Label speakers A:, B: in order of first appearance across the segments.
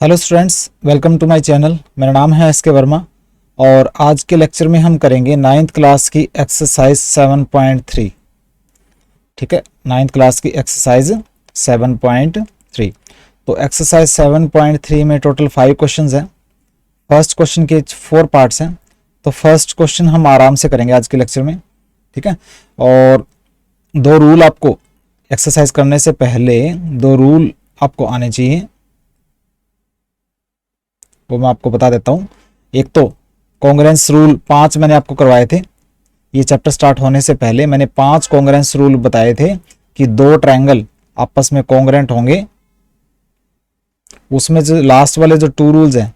A: Hello students, welcome to my channel. मेरा नाम है एस के वर्मा और आज के लेक्चर में हम करेंगे 9th क्लास की एक्सरसाइज 7.3। ठीक है, 9th क्लास की एक्सरसाइज 7.3। तो एक्सरसाइज 7.3 में टोटल 5 क्वेश्चंस हैं। फर्स्ट क्वेश्चन के 4 पार्ट्स हैं। तो फर्स्ट क्वेश्चन हम आराम से करेंगे आज के लेक्चर में। ठीक है, और 2 रूल आपको एक्सरसाइज करने से पहले 2 रूल आपको आने चाहिए, वो मैं आपको बता देता हूँ। एक तो कॉन्ग्रेंस रूल 5 मैंने आपको करवाए थे। ये चैप्टर स्टार्ट होने से पहले मैंने 5 कॉन्ग्रेंस रूल बताए थे कि 2 ट्रायंगल आपस में कॉन्ग्रेंट होंगे। उसमें जो लास्ट वाले जो 2 रूल्स हैं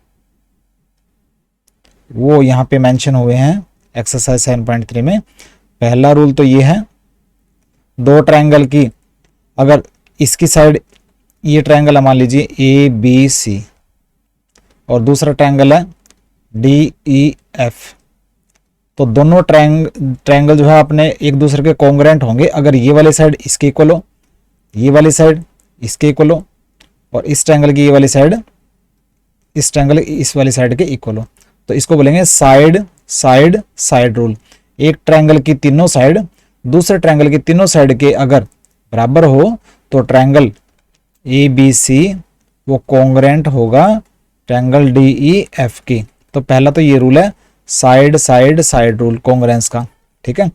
A: वो यहाँ पे मेंशन हुए हैं एक्सरसाइज 7.3 में। पहला रूल तो ये है, 2 ट्रायंगल की अगर इसकी साइड ये ट्रायंगल मान लीजिए ABC और दूसरा ट्रायंगल है DEF, तो दोनों ट्रायंगल जो है अपने एक दूसरे के कॉन्ग्रेंट होंगे अगर ये वाली साइड इसके इक्वल हो, ये वाली साइड इसके इक्वल हो और इस ट्रायंगल की ये वाली साइड इस ट्रायंगल इस वाली साइड के इक्वल हो। तो इसको बोलेंगे साइड साइड साइड रूल। एक ट्रायंगल की तीनों साइड दूसरे ट्रायंगल की तीनों साइड के अगर बराबर हो तो ट्रायंगल ABC वो कॉन्ग्रेंट होगा ट्रायंगल DEF की। तो पहला तो ये रूल है side side side rule congruence का। ठीक है,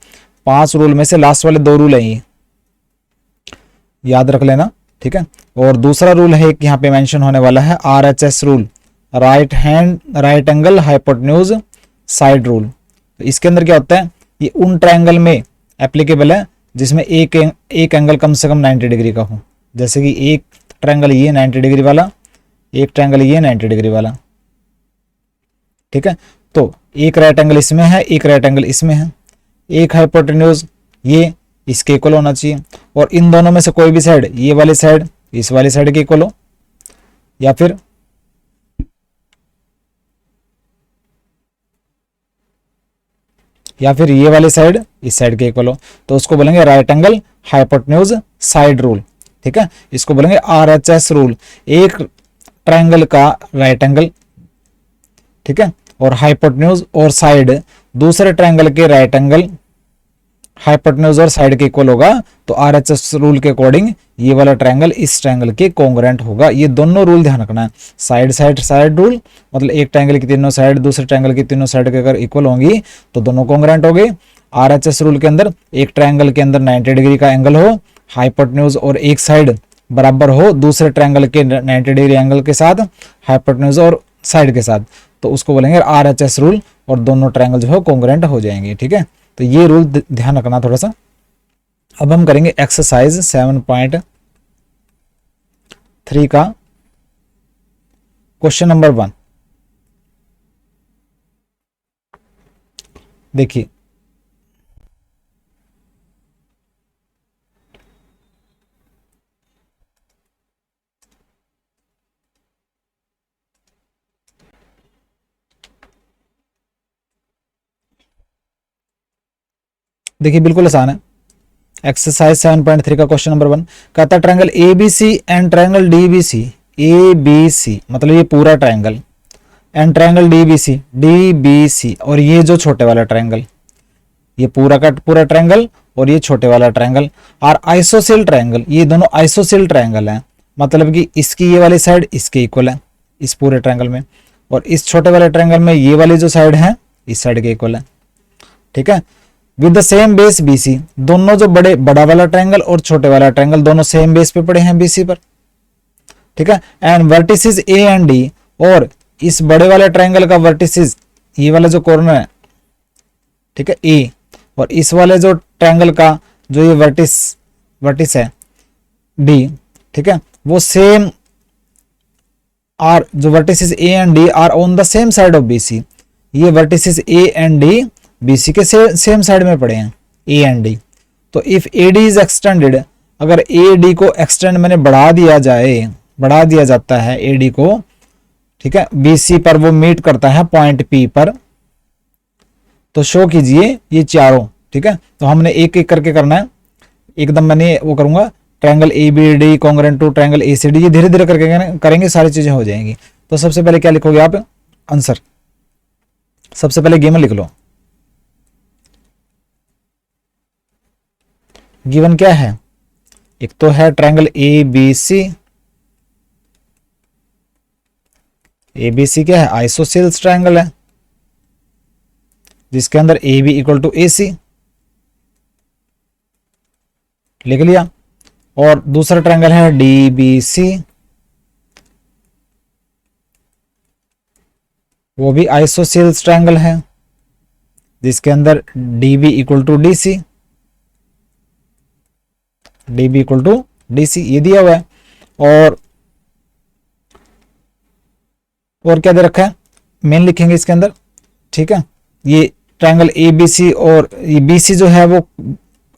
A: 5 रूल में से लास्ट वाले 2 रूल हैं, ये याद रख लेना। ठीक है, और दूसरा रूल है एक यहाँ पे मेंशन होने वाला है RHS rule, right angle hypotenuse side rule. तो इसके अंदर क्या होता है, ये उन ट्रायंगल में एप्लीकेबल है जिसमें एक एंगल कम से कम 90 डिग्री का हो। जैसे कि एक ट्रायंगल ये 90 डिग्री वाला, एक ट्रायंगल ये 90 डिग्री वाला। ठीक है, तो एक राइट एंगल इसमें है, एक राइट एंगल इसमें है, एक हाइपोटेन्यूज ये इसके इक्वल होना चाहिए और इन दोनों में से कोई भी साइड ये वाली साइड इस वाली साइड के इक्वल हो या फिर ये वाली साइड इस साइड के इक्वल हो, तो उसको बोलेंगे right angle hypotenuse side rule. ठीक है, इसको बोलेंगे RHS रूल। एक ट्रायंगल का राइट एंगल, ठीक है, और हाइपोटेन्यूज और साइड दूसरे ट्रायंगल के राइट एंगल हाइपोटेन्यूज और साइड के इक्वल होगा तो RHS रूल के अकॉर्डिंग ये वाला ट्रायंगल इस ट्रायंगल के कॉन्ग्रेंट होगा। ये दोनों रूल ध्यान रखना है। साइड साइड साइड रूल मतलब एक ट्रायंगल की तीनों साइड दूसरे ट्रायंगल की तीनों साइड के अगर इक्वल होंगी तो दोनों कॉन्ग्रेंट हो गए। RHS रूल के अंदर एक ट्रायंगल के अंदर 90 डिग्री का एंगल हो, हाइपोटेन्यूज और एक साइड बराबर हो दूसरे ट्रायंगल के 90 डिग्री एंगल के साथ, हाइपोटेन्यूज और साइड के साथ, तो उसको बोलेंगे RHS रूल और दोनों ट्रायंगल जो है कॉन्ग्रेंट हो जाएंगे। ठीक है, तो ये रूल ध्यान रखना थोड़ा सा। अब हम करेंगे एक्सरसाइज 7.3 का क्वेश्चन नंबर 1। देखिए, बिल्कुल आसान है। एक्सरसाइज 7.3 का क्वेश्चन नंबर 1 कहता है triangle ABC and triangle DBC। ABC मतलब ये पूरा ट्रायंगल एंड ट्रायंगल DBC और ये जो छोटे वाला ट्रायंगल, ये पूरा का पूरा ट्रायंगल और ये छोटे वाला ट्रायंगल और आइसोसेल ट्रायंगल, ये दोनों आइसोसेल ट्रायंगल हैं। मतलब कि इसकी ये वाली साइड इसके इक्वल है इस पूरे ट्रायंगल में और इस छोटे वाले ट्रायंगल में ये वाली जो साइड है इस साइड के इक्वल है। ठीक है, with the same base BC। दोनों जो बड़ा वाला ट्रायंगल और छोटे वाला ट्रायंगल दोनों सेम बेस पे पड़े हैं BC पर। ठीक है, and vertices A and D और इस बड़े वाले ट्रायंगल का वर्टिसेस ये वाला जो कॉर्नर है, ठीक है, A और इस वाले जो ट्रायंगल का जो ये वर्टिस है D, ठीक है, वो सेम आर जो vertices A and D are on the same side of BC। ये vertices A and D BC के सेम साइड में पड़े हैं A एंड D। तो इफ AD इज एक्सटेंडेड, अगर AD को एक्सटेंड मैंने बढ़ा दिया जाता है AD को, ठीक है, BC पर वो मीट करता है पॉइंट P पर, तो शो कीजिए ये चारों। ठीक है, तो हमने एक एक करके करना है, एकदम मैंने वो करूंगा triangle ABD congruent to triangle ACD, ये धीरे धीरे करके करेंगे सारी चीजें हो जाएंगी। तो सबसे पहले क्या लिखोगे आप आंसर, सबसे पहले गिवन लिख लो। गिवन क्या है, एक तो है triangle A B C, A B C क्या है, आइसोसेल्स ट्रायंगल है जिसके अंदर A B equal to A C, लिख लिया। और दूसरा ट्रायंगल है डी बी सी, वो भी आइसोसेल्स ट्रायंगल है जिसके अंदर D B equal to D C, D B equal to D C, ये दिया हुआ है। और क्या दे रखा है, मेन लिखेंगे इसके अंदर, ठीक है। ये ट्रायंगल ए बी सी, और ये बी सी जो है वो,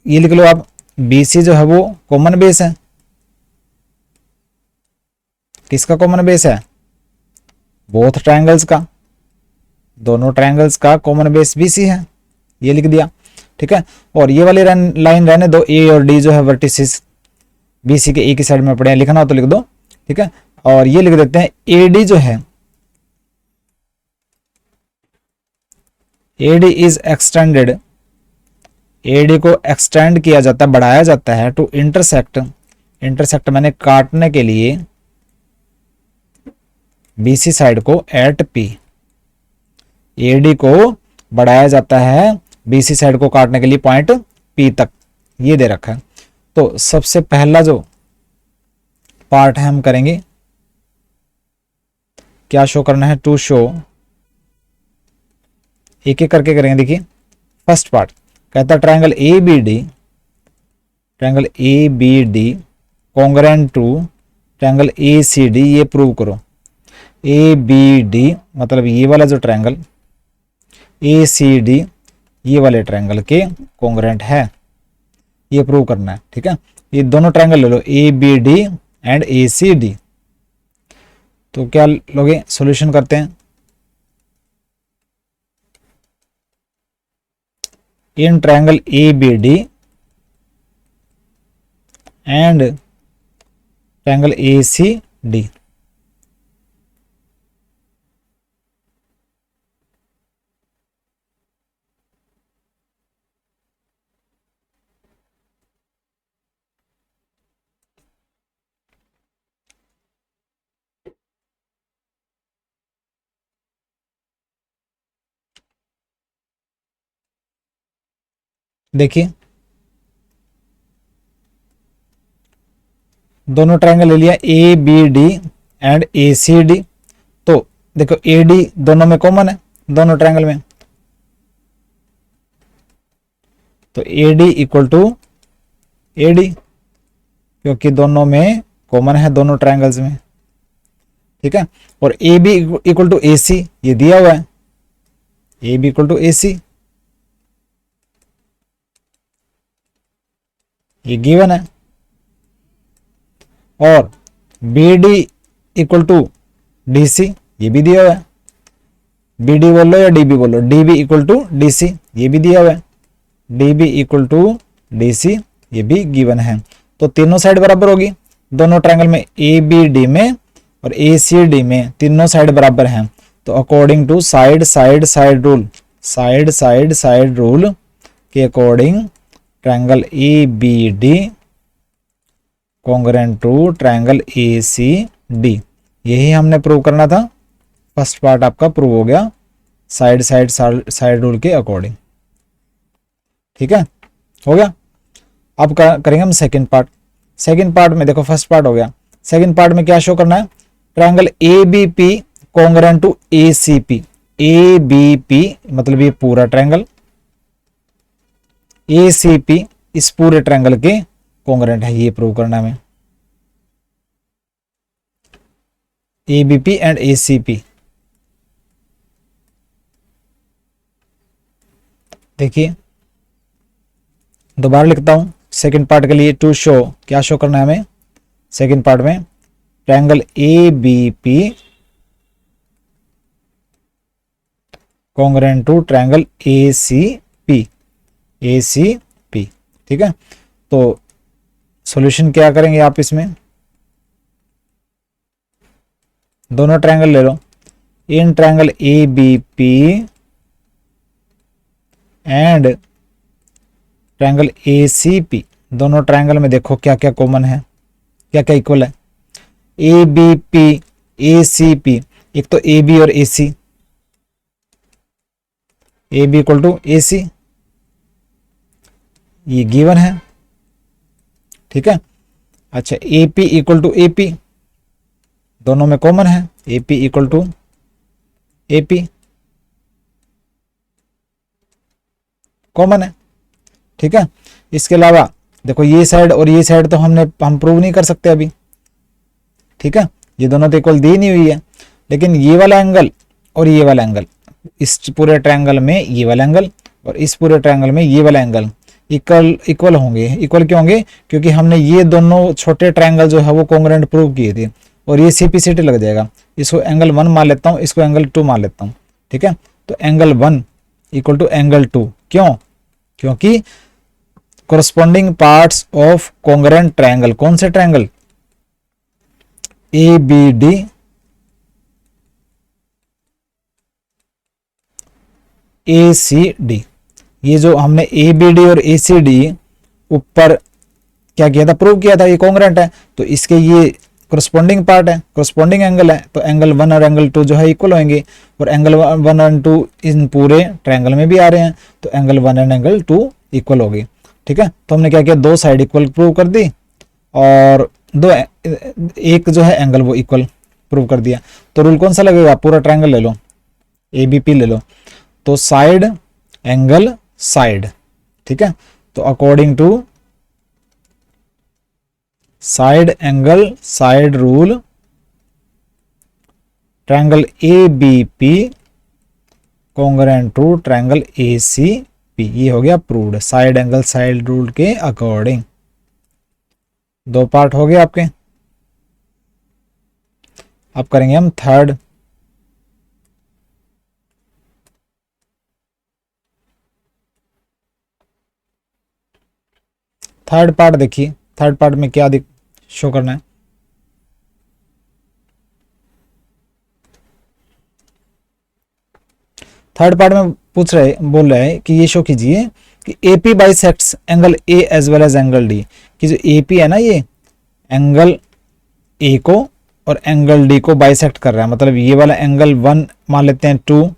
A: ये लिख लो आप, बी सी जो है वो कॉमन बेस है। किसका कॉमन बेस है, बोथ ट्रायंगल्स का, दोनों ट्रायंगल्स का कॉमन बेस बी सी है, ये लिख दिया, ठीक है। और ये वाली लाइन रहने दो, ए और डी जो है वर्टिसेस बी सी के एक ही साइड में पड़े हैं, लिखना हो तो लिख दो, ठीक है। और ये लिख देते हैं ए डी जो है, AD इज एक्सटेंडेड, AD को एक्सटेंड किया जाता है, बढ़ाया जाता है टू इंटरसेक्ट, इंटरसेक्ट मैंने काटने के लिए BC साइड को एट P, AD को बढ़ाया जाता है BC साइड को काटने के लिए पॉइंट P तक, ये दे रखा है। तो सबसे पहला जो पार्ट है हम करेंगे, क्या शो करना है, टू शो, एक एक करके करेंगे। देखिए फर्स्ट पार्ट कहता है triangle A B D, triangle A B D congruent to triangle A C D, ये प्रूव करो। ए बी डी मतलब ये वाला जो ट्रायंगल, ए सी डी ये वाले ट्रायंगल के कॉन्ग्रेंट है, ये प्रूव करना है, ठीक है। ये दोनों ट्रायंगल ले लो, A B D and A C D. तो क्या लोगे, सॉल्यूशन करते हैं। in triangle ABD and triangle ACD, देखिए दोनों ट्रायंगल ले लिया A B D and A C D. तो देखो ए डी दोनों में कॉमन है, दोनों ट्रायंगल में, तो A D equal to A D, क्योंकि दोनों में कॉमन है, दोनों ट्रायंगल्स में, ठीक है। और A B equal to A C, ये दिया हुआ है, A B equal to A C, ये गिवन है। और B D equal to D C, ये भी दिया हुआ है, बी डी बोलो या डी बी बोलो, D B equal to D C, ये भी दिया हुआ है, D B equal to D C, ये भी गिवन है। तो तीनों साइड बराबर होगी, दोनों ट्रायंगल में ए बी डी में और ए सी डी में तीनों साइड बराबर हैं। तो according to side side side rule, side side side rule के according triangle A B D congruent to triangle A C D, यही हमने प्रूव करना था। फर्स्ट पार्ट आपका प्रूव हो गया साइड साइड साइड रूल के अकॉर्डिंग, ठीक है, हो गया। अब करेंगे हम सेकंड पार्ट। सेकंड पार्ट में देखो फर्स्ट पार्ट हो गया, सेकंड पार्ट में क्या शो करना है, triangle A B P congruent to A C P, A B P मतलब ये पूरा ट्रायंगल, ए सी पी इस पूरे ट्रायंगल के कॉन्ग्रेंट है, ये प्रूव करना है हमें। A B P and A C P, देखिए दोबारा लिखता हूं सेकंड पार्ट के लिए, टू शो, क्या शो करना है हमें सेकंड पार्ट में, triangle A B P congruent to triangle A C P, A C P, ठीक है। तो सॉल्यूशन क्या करेंगे आप इसमें, दोनों ट्रायंगल ले लो, इन triangle A B P and triangle A C P, दोनों ट्रायंगल में देखो क्या क्या कॉमन है, क्या क्या इक्वल है। A B P A C P, एक तो ए बी और A C, A B equal to A C, ये गिवन है, ठीक है। अच्छा A P equal to A P, दोनों में कॉमन है, A P equal to A P, common है, ठीक है। इसके अलावा देखो ये साइड और ये साइड तो हम प्रूव नहीं कर सकते अभी, ठीक है, ये दोनों तो इक्वल दी नहीं हुई है, लेकिन ये वाला एंगल और ये वाला एंगल, इस पूरे ट्रायंगल में ये वाला एंगल और इस पूरे ट्रायंगल में ये वाला एंगल इक्वल होंगे। इक्वल क्यों होंगे? क्योंकि हमने ये दोनों छोटे ट्रायंगल जो है वो कॉन्ग्रुएंट प्रूव किए थे, और ये सीपीसीटी लग जाएगा। इसको एंगल 1 मान लेता हूँ, इसको एंगल 2 मान लेता हूँ, ठीक है। तो एंगल 1 इक्वल टू एंगल 2, क्यों? क्योंकि corresponding parts of congruent triangle, कौन से triangle? A B D A C D, ये जो हमने ए बी डी और ए सी डी ऊपर क्या किया था, प्रूव किया था, ये कॉन्ग्रुएंट है, तो इसके ये कोरस्पॉन्डिंग पार्ट है, कोरस्पॉन्डिंग एंगल है, तो एंगल 1 और एंगल 2 जो है इक्वल होंगे, और एंगल 1 और 2 इन पूरे ट्रायंगल में भी आ रहे हैं, तो एंगल 1 एंड एंगल 2 इक्वल हो गए, ठीक है। तो हमने क्या किया, दो साइड इक्वल प्रूव कर दी, और एक जो है एंगल वो इक्वल प्रूव कर दिया। तो रूल कौन सा लगेगा? पूरा ट्रायंगल ले लो, ए बी पी ले लो, तो साइड एंगल साइड, ठीक है। तो according to side angle side rule, triangle A B P congruent to triangle A C P, ये हो गया proved side angle side rule के अकॉर्डिंग। दो पार्ट हो गए आपके। अब करेंगे हम थर्ड। थर्ड पार्ट देखिए, थर्ड पार्ट में क्या शो करना है। थर्ड पार्ट में बोल रहे हैं कि ये शो कीजिए कि AP bisects angle A as well as angle D, कि जो AP है ना, ये एंगल A को और एंगल D को बाइसेक्ट कर रहा है, मतलब ये वाला एंगल 1 मान लेते हैं 2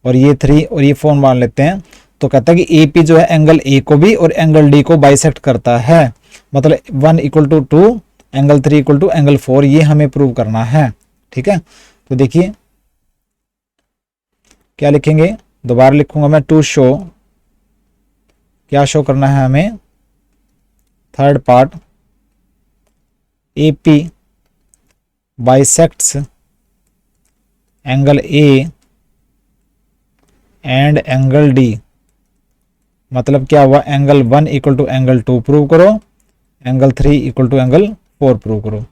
A: और ये 3 और ये 4 मान लेते हैं, तो कहता है कि AP जो है एंगल A को भी और एंगल D को बाइसेक्ट करता है, मतलब 1 equal to 2 angle 3 equal to angle 4, ये हमें प्रूव करना है, ठीक है। तो देखिए क्या लिखेंगे, दोबारा लिखूंगा मैं, टू शो, क्या शो करना है हमें, third part AP bisects angle A and angle D, मतलब क्या हुआ, angle 1 equal to angle 2 prove करो, angle 3 equal to angle 4 prove करो,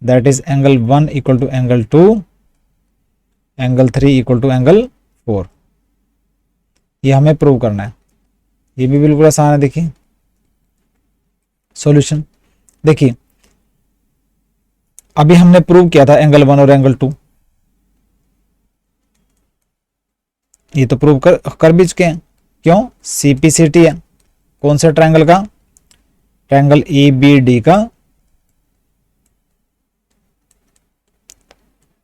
A: that is angle 1 equal to angle 2, angle 3 equal to angle 4, ये हमें प्रूव करना है। ये भी बिल्कुल आसान है। देखिए सॉल्यूशन, देखिए अभी हमने प्रूव किया था एंगल 1 और एंगल 2, ये तो प्रूव कर भी चुके हैं, क्यों? सीपीसीटी है, कौन से ट्रायंगल का? ट्रायंगल ABD का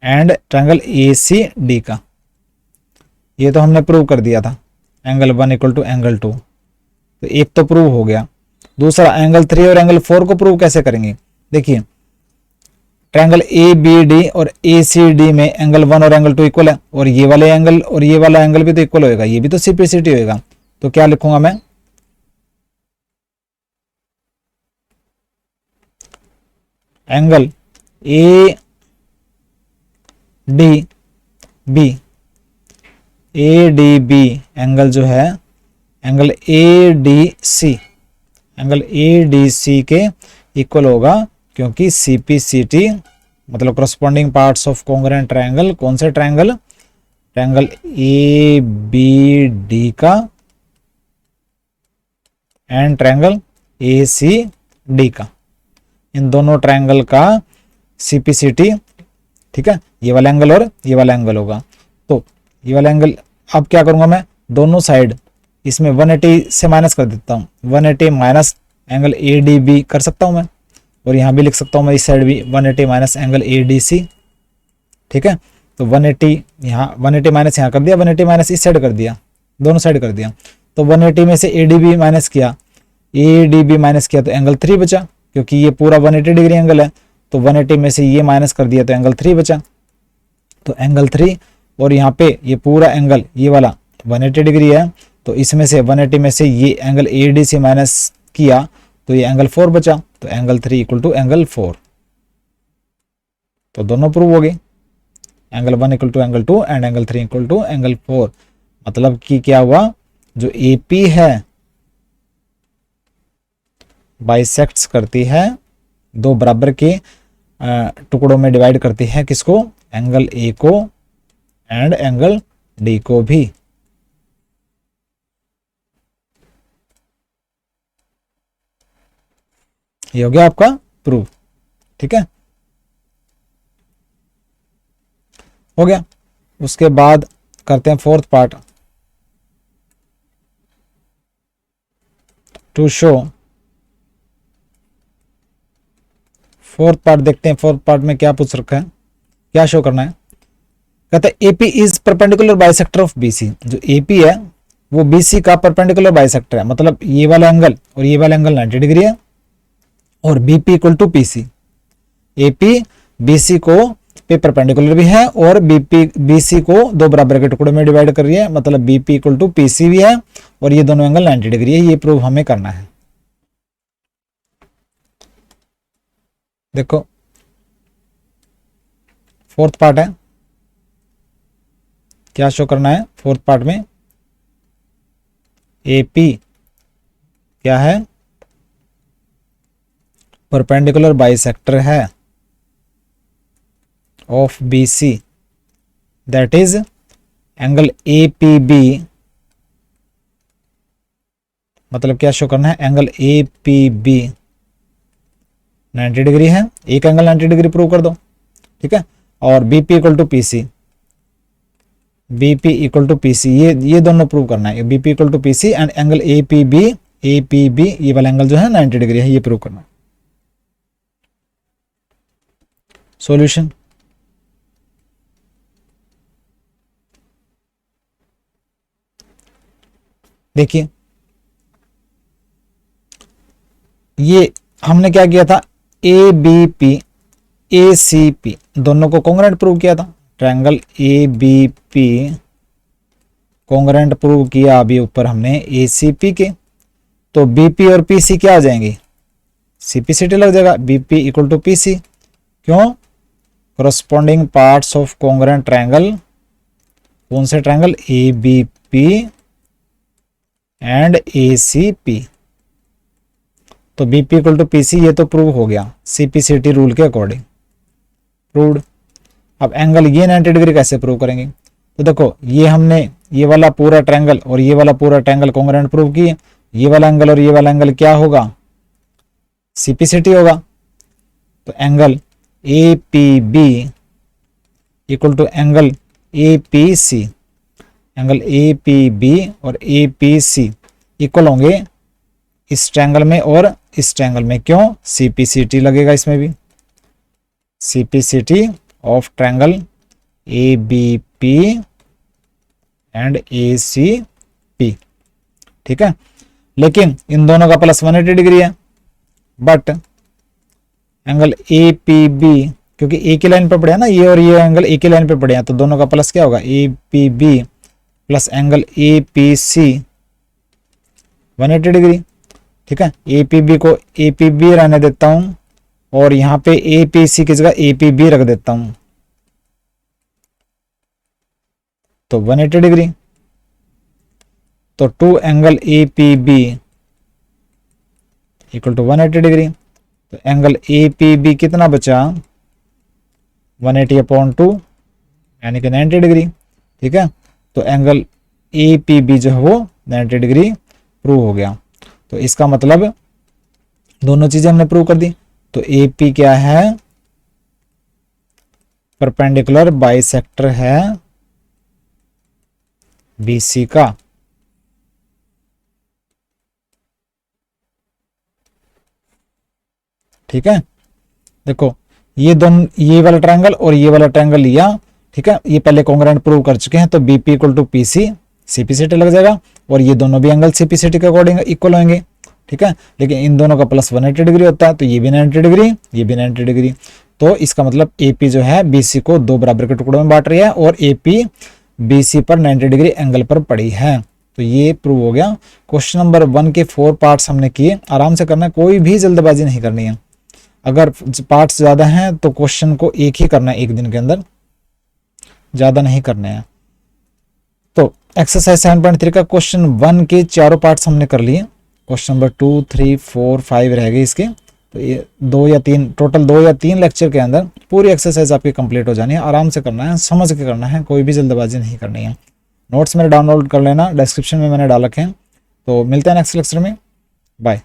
A: एंड ट्रायंगल ACD का, ये तो हमने प्रूव कर दिया था, एंगल 1 इक्वल टू एंगल 2, तो एक तो प्रूव हो गया। दूसरा एंगल 3 और एंगल 4 को प्रूव कैसे करेंगे? देखिए ट्रायंगल ABD और ACD में एंगल 1 और एंगल 2 इक्वल है, और ये वाले एंगल और ये वाला एंगल भी तो इक्वल होएगा, ये भी तो सीपीसीटी होएगा। तो क्या लिखूंगा मैं, एंगल ADB एंगल जो है, एंगल ADC के इक्वल होगा, क्योंकि सीपीसीटी मतलब corresponding parts of congruent triangle, कौन से ट्रायंगल? ट्रायंगल ABD का एंड ट्रायंगल ACD का, इन दोनों ट्रायंगल का सीपीसीटी ठीक है, ये वाला एंगल और ये वाला एंगल होगा। तो ये वाला एंगल अब क्या करूंगा मैं, दोनों साइड इसमें 180 से माइनस कर देता हूँ, 180 माइनस एंगल ADB कर सकता हूँ मैं, और यहाँ भी लिख सकता हूँ मैं इस साइड भी 180 माइनस एंगल ADC। ठीक है, तो 180 यहाँ 180 माइनस यहाँ कर दिया, 180 माइनस इस साइड कर दिया, दोनों साइड कर दिया। तो 180 में से ADB माइनस किया, ADB माइनस किया तो एंगल 3 बचा, क्योंकि ये पूरा 180 डिग्री एंगल है। तो 180 में से ये माइनस कर दिया तो एंगल 3 बचा, तो एंगल 3। और यहाँ पे ये पूरा एंगल ये वाला 180 डिग्री है, तो इसमें से 180 में से ये एंगल ADC माइनस किया तो ये एंगल 4 बचा, तो एंगल 3 इक्वल टू एंगल 4। तो दोनों प्रूव हो गए, angle 1 equal to angle 2 and angle 3 equal to angle 4। मतलब कि क्या हुआ, जो AP है बाइसेक्ट्स करती है, दो बराबर के टुकड़ों में डिवाइड करती है किसको, एंगल A को एंड एंगल D को भी। ये हो गया आपका प्रूफ। ठीक है, हो गया। उसके बाद करते हैं fourth part, to show. Fourth part देखते हैं, फोर्थ पार्ट में क्या पूछ रखा है, क्या शो करना है। कहते हैं AP is perpendicular bisector of BC। जो AP है वो BC का परपेंडिकुलर बाइसेक्टर है, मतलब ये वाला एंगल और ये वाला एंगल 90 डिग्री है, और BP equal to PC। AP BC को पे परपेंडिकुलर भी है और BC को दो बराबर के टुकड़ों में डिवाइड कर रही है, मतलब BP इक्वल टू PC भी है, और ये दोनों एंगल 90 डिग्री है। ये प्रूव हमें करना है। देखो फोर्थ पार्ट है, क्या शो करना है फोर्थ पार्ट में, AP क्या है, परपेंडिकुलर बाइसेक्टर है of BC, that is angle APB। मतलब क्या शो करना है, एंगल APB 90 डिग्री है, एक एंगल 90 डिग्री प्रूव कर दो। ठीक है, और BP equal to PC, BP equal to PC, ये दोनों प्रूव करना है, BP equal to PC and angle APB ये वाला एंगल जो है 90 डिग्री है, ये प्रूव करना है। सॉल्यूशन, देखिए ये हमने क्या किया था, ABP ACP दोनों को कॉन्ग्रुएंट प्रूव किया था। ट्रायंगल ABP कॉन्ग्रुएंट प्रूव किया अभी ऊपर हमने ACP के, तो BP और PC क्या आ जाएंगे, CPCT लग जाएगा, BP इक्वल टू PC। क्यों, corresponding parts of congruent triangle, कौन से ट्रायंगल, ABP एंड ACP। तो BP इक्वल टू PC ये तो प्रूव हो गया CPCT रूल के अकॉर्डिंग, प्रूव्ड। अब एंगल ये 90 डिग्री कैसे प्रूव करेंगे, तो देखो ये हमने ये वाला पूरा ट्रायंगल और ये वाला पूरा ट्रायंगल कॉन्ग्रुएंट प्रूव किए, ये वाला एंगल और ये वाला एंगल क्या होगा, CPCT होगा। तो angle APB equal to angle APC, angle APB और APC इक्वल होंगे इस ट्रायंगल में और इस ट्रायंगल में। क्यों, CPCT लगेगा इसमें भी, CPCT of triangle ABP and ACP। ठीक है, लेकिन इन दोनों का प्लस 180 डिग्री है, बट एंगल APB क्योंकि एक ही लाइन पे पड़े हैं ना, ये और ये एंगल एक ही लाइन पे पड़े हैं, तो दोनों का प्लस क्या होगा, APB plus angle APC 180 degree. ठीक है, APB को APB रहने देता हूं और यहां पे APC की जगह APB रख देता हूं, तो 180 डिग्री। तो two angle APB equal to 180 degree. तो एंगल APB कितना बचा, 180/2 यानी कि 90 डिग्री। ठीक है, तो एंगल APB जो है वो 90 डिग्री प्रूव हो गया। तो इसका मतलब दोनों चीजें हमने प्रूव कर दी। तो AP क्या है, परपेंडिकुलर बाइसेक्टर है BC का। ठीक है, देखो ये दोनों, ये वाला ट्रायंगल और ये वाला ट्रायंगल लिया, ठीक है, ये पहले कॉन्ग्रुएंट प्रूव कर चुके हैं, तो BP equal to PC, CPCT लग जाएगा, और ये दोनों भी एंगल CPCT के अकॉर्डिंग इक्वल होंगे। ठीक है, लेकिन इन दोनों का प्लस 180 डिग्री होता है, तो ये भी 90 डिग्री, ये भी 90 डिग्री, तो इसका मतलब AP जो है BC को दो बराबर के टुकड़ों में बांट रही है और AP BC पर 90 डिग्री एंगल पर पड़ी है। तो ये प्रूव हो गया। क्वेश्चन नंबर 1 के 4 पार्ट्स हमने किए, आराम से करना है, कोई भी जल्दबाजी नहीं करनी है। अगर पार्ट्स ज्यादा हैं तो क्वेश्चन को एक ही करना है एक दिन के अंदर, ज्यादा नहीं करने हैं। तो एक्सरसाइज 7.3 का क्वेश्चन 1 के चारों पार्ट्स हमने कर लिए। क्वेश्चन नंबर 2, 3, 4, 5 रह गए इसके, तो ये 2 या 3 टोटल 2 या 3 लेक्चर के अंदर पूरी एक्सरसाइज आपकी कंप्लीट हो जानी है। आराम से करना है, समझ के करना है, कोई भी जल्दबाजी नहीं करनी है। नोट्स मेरे डाउनलोड कर लेना, डिस्क्रिप्शन में मैंने डाल रखे हैं। तो मिलते हैं नेक्स्ट लेक्चर में, बाय।